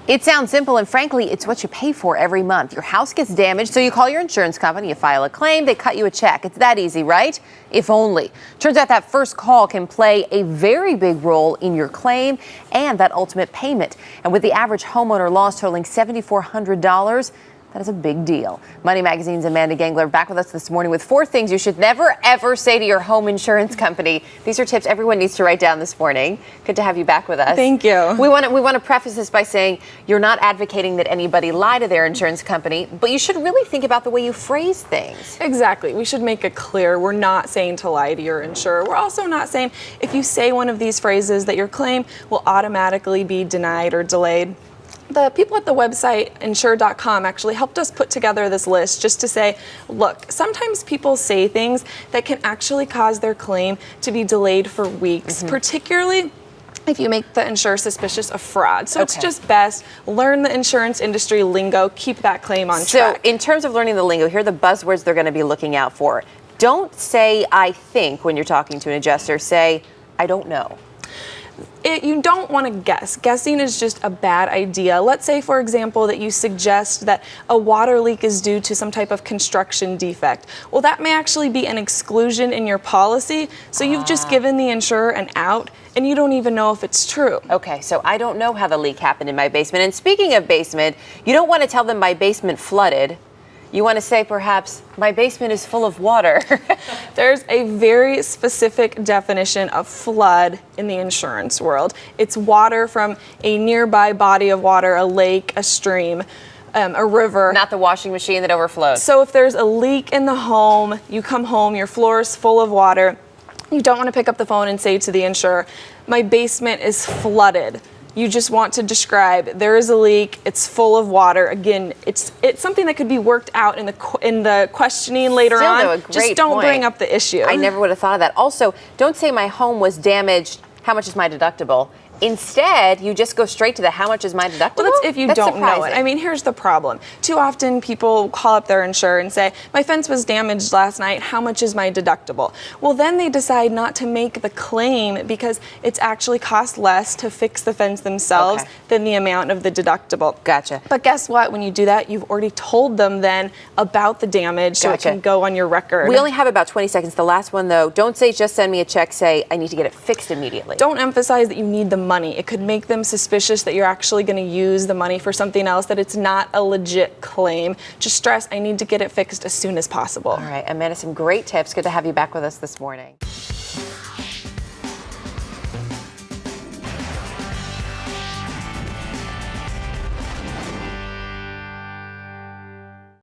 It sounds simple, and frankly, it's what you pay for every month. Your house gets damaged, so you call your insurance company, you file a claim, they cut you a check. It's that easy, right? If only. Turns out that first call can play a very big role in your claim and that ultimate payment. And with the average homeowner loss totaling $7,400, that is a big deal. Money Magazine's Amanda Gengler back with us this morning with 4 things you should never, ever say to your home insurance company. These are tips everyone needs to write down this morning. Good to have you back with us. Thank you. We want to preface this by saying you're not advocating that anybody lie to their insurance company, but you should really think about the way you phrase things. Exactly. We should make it clear. We're not saying to lie to your insurer. We're also not saying if you say one of these phrases that your claim will automatically be denied or delayed. The people at the website insure.com actually helped us put together this list just to say, look, sometimes people say things that can actually cause their claim to be delayed for weeks, particularly if you make the insurer suspicious of fraud. So it's just best, learn the insurance industry lingo, keep that claim on track. So in terms of learning the lingo, here are the buzzwords they're going to be looking out for. Don't say, I think, when you're talking to an adjuster. Say, I don't know. You don't want to guess. Guessing is just a bad idea. Let's say, for example, that you suggest that a water leak is due to some type of construction defect. Well, that may actually be an exclusion in your policy, so you've just given the insurer an out, and you don't even know if it's true. Okay, so I don't know how the leak happened in my basement. And speaking of basement, you don't want to tell them my basement flooded. You want to say, perhaps, my basement is full of water. There's a very specific definition of flood in the insurance world. It's water from a nearby body of water, a lake, a stream, a river. Not the washing machine that overflows. So if there's a leak in the home, you come home, your floor is full of water, you don't want to pick up the phone and say to the insurer, my basement is flooded. You just want to describe there is a leak, it's full of water. Again, it's something that could be worked out in the questioning later Still, on. though, a great just don't point. bring up the issue. I never would have thought of that. Also, don't say my home was damaged. How much is my deductible? Instead, you just go straight to the how much is my deductible? Well, that's if you don't know it. surprising. I mean, here's the problem. Too often people call up their insurer and say, my fence was damaged last night, how much is my deductible? Well, then they decide not to make the claim because it's actually cost less to fix the fence themselves than the amount of the deductible. Gotcha. But guess what? When you do that, you've already told them then about the damage, so it can go on your record. We only have about 20 seconds. The last one, though, don't say just send me a check. Say I need to get it fixed immediately. Don't emphasize that you need the money. It could make them suspicious that you're actually going to use the money for something else, that it's not a legit claim. Just stress, I need to get it fixed as soon as possible. All right, Amanda, some great tips. Good to have you back with us this morning.